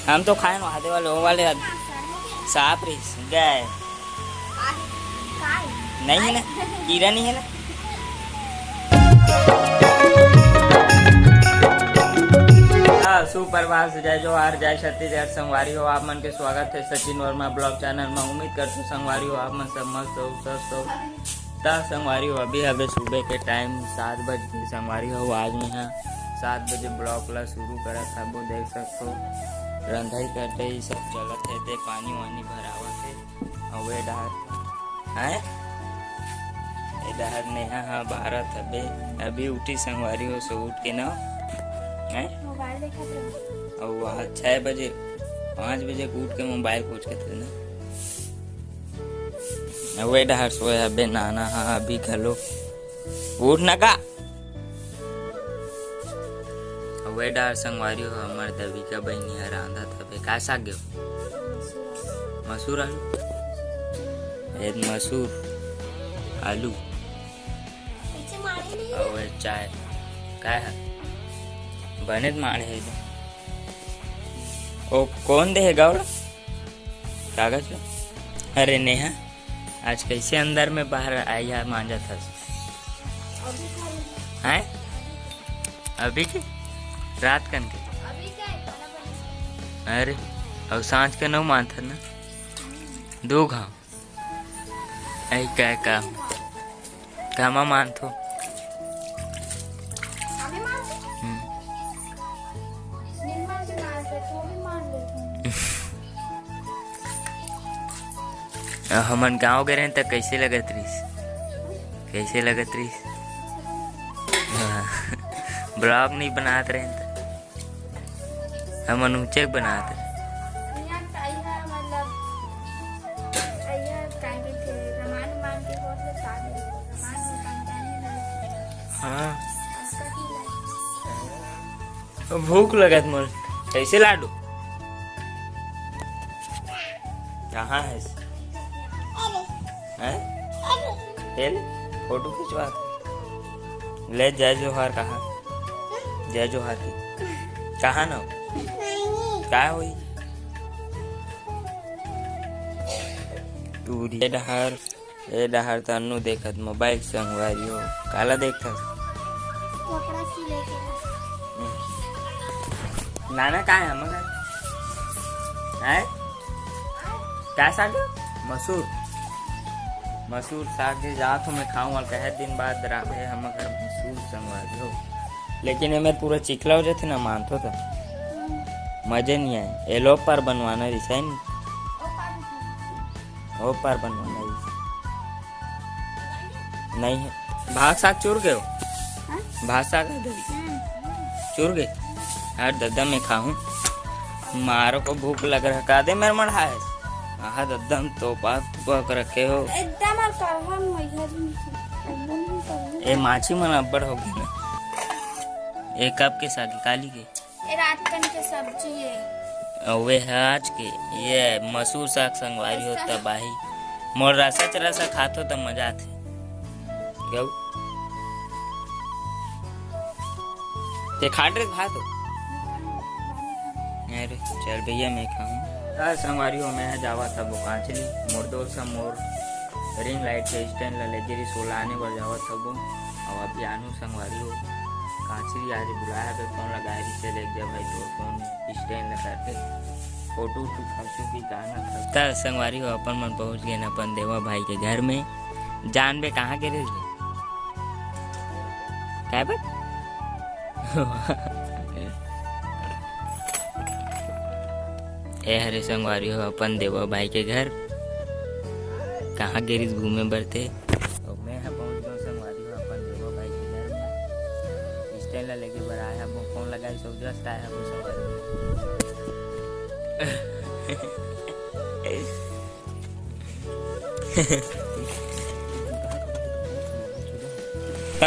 हम तो खाए आधे वाले वो वाले साफ रही गए नहीं है ना, कीड़ा नहीं है ना। सुप्रभात, जय जोहार, जय छत्तीसगढ़। संगवारी हो आप मन के स्वागत है सचिन वर्मा ब्लॉग चैनल में। उम्मीद करता हूँ संगवारी हो आप मन सब मस्त हो, स्वस्थ हो। संगवारी हो अभी सुबह के टाइम 7 बजे संगवारी हो आज में यहाँ 7 बजे ब्लॉग ला शुरू करा था। वो देख सकते हो रंधाई करते ही सब चलत है, ते पानी वानी भरावत है। और वे डहर है डहर नेहा हाँ भारत अबे अभी उठी संगवारी हो, सो उठ के ना है और वहाँ 6 बजे 5 बजे उठ के मोबाइल पूछ के थे ना। वे डहर सोए अबे नाना हाँ अभी घलो उठ ना का। वे डहर संगवारी हो हमार दबी का बहनी है रांधा था का साग गयो मसूर आलू मसूर आलू और चाय का है बने मारे है। ओ कौन देगा और कागज। अरे नेहा आज कैसे अंदर में बाहर आया मांझा था है अभी के रात कन के। अरे और सांझ के 9 मान था ना 2 घाव ऐ क्या कामा मान थो हमन गाँव गए तो कैसे लगत रहीस ब्लॉग नहीं बनात रहे हमन ऊंचे बनात रहे। हाँ भूख लगत मोर कैसे लाडू कहाँ है फोटो खिंचवा ले जय जोहार कहा जय जोहार की कहा ना क्या हुई टूरी ए डहर तन्नू देखत मोबाइल संगवारी हो काला देखता नाना का है हम है क्या साग मसूर साग जात मैं खाऊं और कहे दिन बाद राबे हम अगर मसूर संगवारी हो। लेकिन मैं पूरा चिखला हो जाते ना मानतो तो मजे नहीं आए। एलो पर बनवाना रिसा नहीं ओ पर बनवाना नहीं है। भाग साग चुर गए हो भाग साग चुर गए यार दद्दा मैं खाऊं मारो को भूख लग रहा का दे मेरे मढ़ा है आहा दद्दम तो पाक रखे हो एकदम ए माछी मन अब्बड़ हो गई ना। एक कप के साग काली के ए रात कन के सब्जी है वे आज के ये मसूर साग संगवारी हो तबाही मोर रसा खातो तब मजा थे गौ ते खाट रे भात हो। अरे चल भैया मैं खाऊं संगवारी हो। मैं जावा था वो कांचली मोर दोस्त मोर रिंग लाइट के स्टैंड ला लेजरी सोलाने पर जावा था वो और अभी आनू संगवारी हो कांचली आज बुलाया तो फोन लगाया से ले गया भाई तो फोन स्टैंड ला करके फोटो खींचू की गाना था संगवारी हो। अपन मन पहुंच गए न अपन देवा भाई के घर में जान बे कहाँ के रह क्या बात ए हरे संगवारी हो अपन देवा भाई के घर कहाँ गिरीश घूमे बरते और मैं पहुँच गया संगवारी हो अपन देवा भाई के घर में स्टैंड ला लेके बर आया वो फोन लगाई सब जस्ट आया वो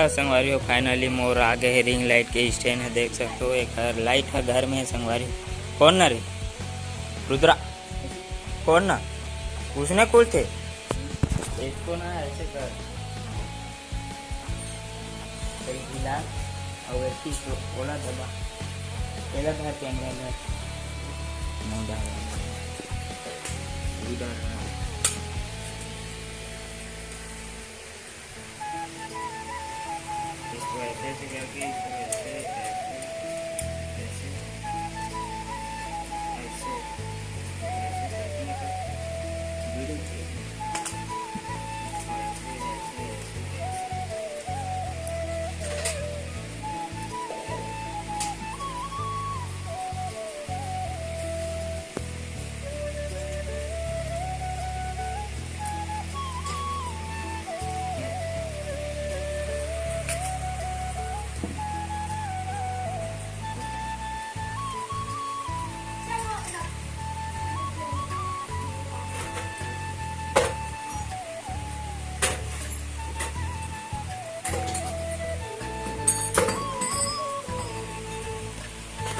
संगवारी हो। फाइनली मोर आगे है रिंग लाइट के स्टैंड है देख सकते हो। एक लाइट है घर में है संगवारी कौन ना रे रुद्रा कौन ना उसने कुल थे इसको ना ऐसे कर गिला और ऐसी ओला दबा पहला था कैमरा में मुँह डाल इसको ऐसे ऐसे करके इसको ऐसे ऐसे ऐसे ऐसे ऐसे करके मतलब वीडियो चाहिए। ऐसे ऐसे ऐसे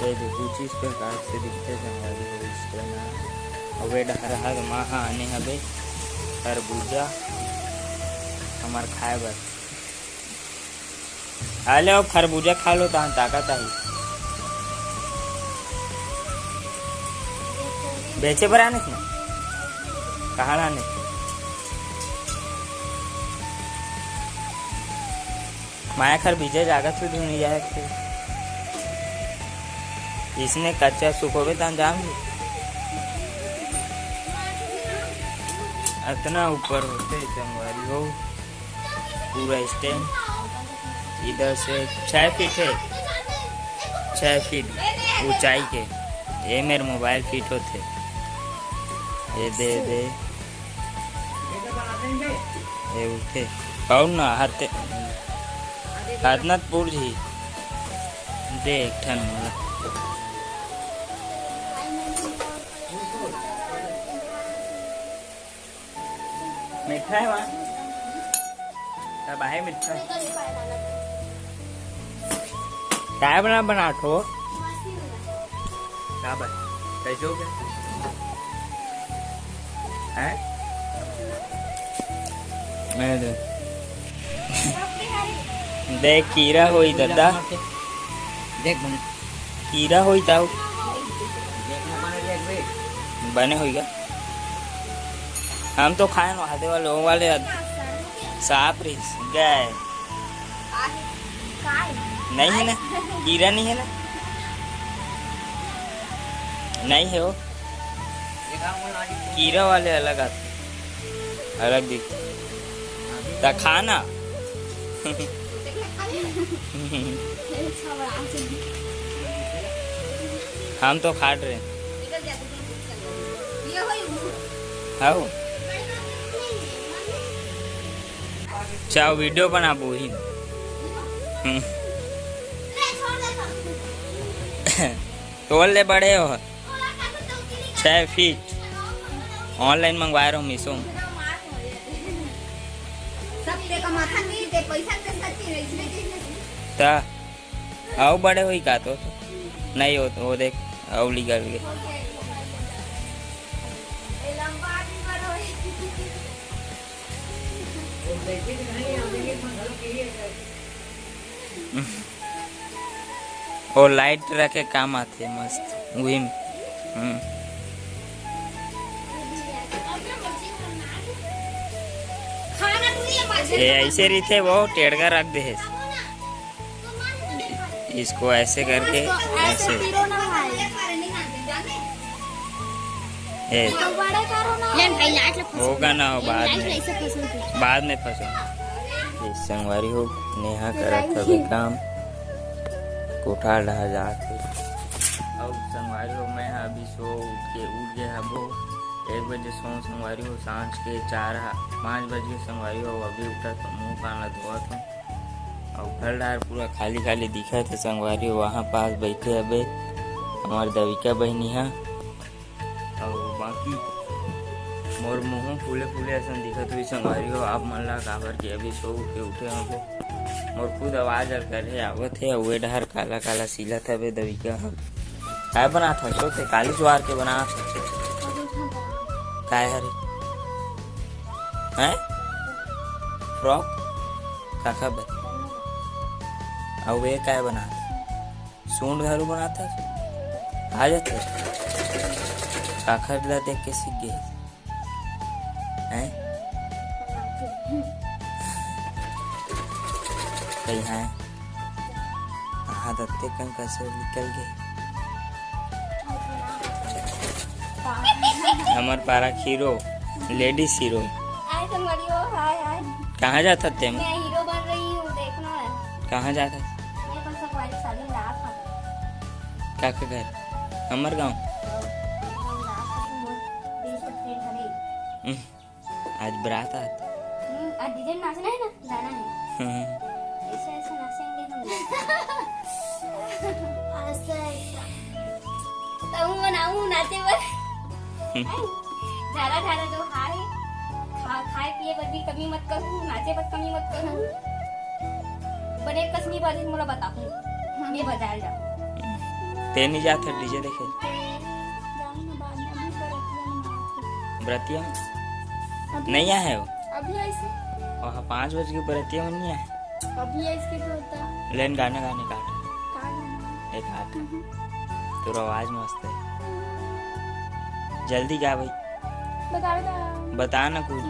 ये जो कुछ इस प्रकार से दिखते संगवारी हो स्टेना अवे डहर महा आने हबे खरबूजा हमार खाए बर आ लो खरबूजा खा लो तहाँ ताकत आई बेचे पर आने ना कहाँ आने माया खरबूजा जागत से नहीं जाए इसने कच्चा सुखोबे ता जाम इतना ऊपर होते संगवारी हो पूरा स्टैंड इधर से 6 फीट है 6 फीट ऊंचाई के ये मेरे मोबाइल फिट होते ये दे ये उठे कौन ना हाथे हाथनाथपुर जी देख ठन मीठा है वहाँ तब है मीठा क्या बना ठो क्या कैसे हो गया हैं मैं देख कीड़ा होई दादा देख कीड़ा होई ताऊ बने होगा हम तो खाए हाथे वाले सांप रिस गए नहीं है ना कीड़ा नहीं है ना नहीं है वो कीड़ा वाले अलग आते अलग दिखते ता खाना हम तो खाट रहे हाँ चाहो वीडियो बना ही तोल ले बड़े हो 6 फीट ऑनलाइन मंगवा रहा हूँ मीशो में ता आओ बड़े हुई का तो नहीं हो वो देख आओ निकल गए और लाइट रखे काम आते मस्त वही ऐसे रीते वो टेढ़ा रख दे इसको ऐसे करके ऐसे होगा ना हो बाद में फंसो संगवारी हो नेहा करत हवे काम कोठा ढह जाके और संगवारी हो मैं अभी उठ गए हबो 1 बजे संगवारी हो सांझ के 5 बजे संगवारी हो अभी उठा तो मुँह कान धोआ था और घर डार पूरा खाली खाली दिखा थे संगवारी हो वहाँ पास बैठे अबे हमारे दविका बहनी है और बाकी मोर मुँह फूले फूले ऐसा दिखत हुई संगवारी हो आप मन ला काबर के अभी सो के उठे हमको मोर खुद आवाज और करे आवत है वे डहर काला काला सीला था बे दविका काय बना था सो थे काली ज्वार के बना काय हरे हैं फ्रॉक काका बे और वे काय बना सूंड घरू बनाता आ जाते काखर ला देख के सीख गए हैं कहीं हैं दत्ते कहीं कैसे निकल गए हमार पारा खीरो लेडीज हीरो आए संगवारी हो, हाय हाय। कहाँ जाता थे मैं हीरो बन रही हूँ, देखना है। कहाँ जाता मैं कल संगवारी शादी में रात था। काका घर हमार गाँव आज बरात आत आज डीजे नाचना है ना, गाना है। ऐसा ऐसा नाचेंगे हम लोग। ऐसा ऐसा तो मैं बनाऊं नाचे पर ज़्यादा ज़्यादा जो खाए खाए पिए पर भी कमी मत करूं, नाचे पर कमी मत करूं। बने कसनी बाजी मोला बताऊं ये बजाए जा ते नहीं जाते डीजे देखे बरतिया नहीं आए हो अभी ऐसे वहाँ 5 बजे की बरतिया में नहीं आए अभी ऐसे तो होता लेन गाना गाने का कान एक हाथ तो आवाज मस्त है जल्दी जा भाई बता बता ना कुछ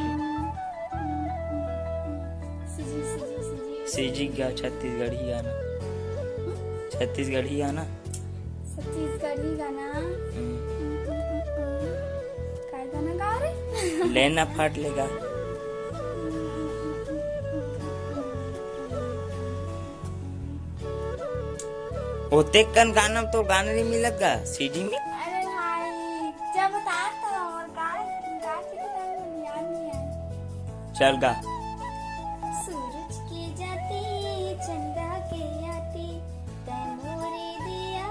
सीजी का छत्तीसगढ़ी गाना छत्तीसगढ़ी गाना छत्तीसगढ़ी गाना काय गाना गा रहे लेना फाट लेगा होते कन गाना तो गाना नहीं मिलेगा सीडी में अरे भाई जब बता तो और गा गा के तो याद नहीं आया चल गा सूरज की जाती चंदा के आती तै मोरे दिया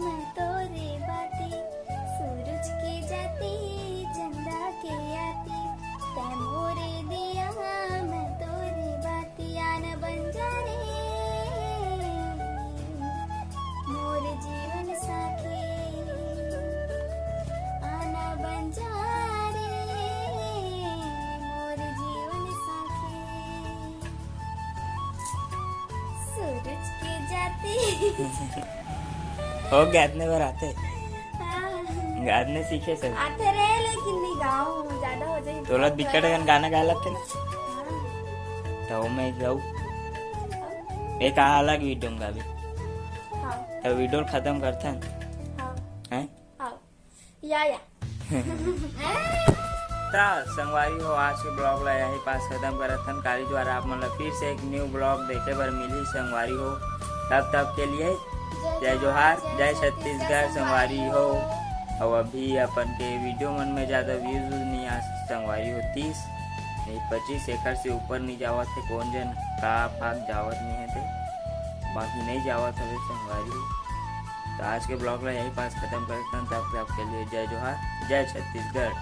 मैं तोरे बाती सूरज की जाती चंदा के आती तै मोरे दिया मैं तोरे बाती आन बन जाने मोर जीवन साथी आना बन जा रे मोर जीवन साथी सूरज की जाती हो गाने पर आते गाने सीखे सब आते रहे लेकिन नहीं गाऊं ज्यादा हो जाए तोला बिकट गन गाना गा लेते ना तो मैं गाऊं एक अलग वीडियो में गावी हाँ तो वीडियो खत्म करते हैं हाँ हैं हाँ या तो संगवारी हो आज के ब्लॉग ला यही पास खत्म करत हन काली द्वारा आप मतलब फिर से एक न्यू ब्लॉग देखे बर मिली संगवारी हो तब के लिए जय जोहार जय छत्तीसगढ़ संगवारी हो और अभी अपन के वीडियो मन में ज़्यादा व्यूज नहीं आ संगवारी हो 30 नहीं 25 एकड़ से ऊपर नहीं जावत है कौन जन का फाक जावत नहीं है थे बाकी नहीं जावत है संगवारी हो तो आज के ब्लॉग ला यही पास खत्म करते हैं तब आपके लिए जय जोहार जय छत्तीसगढ़।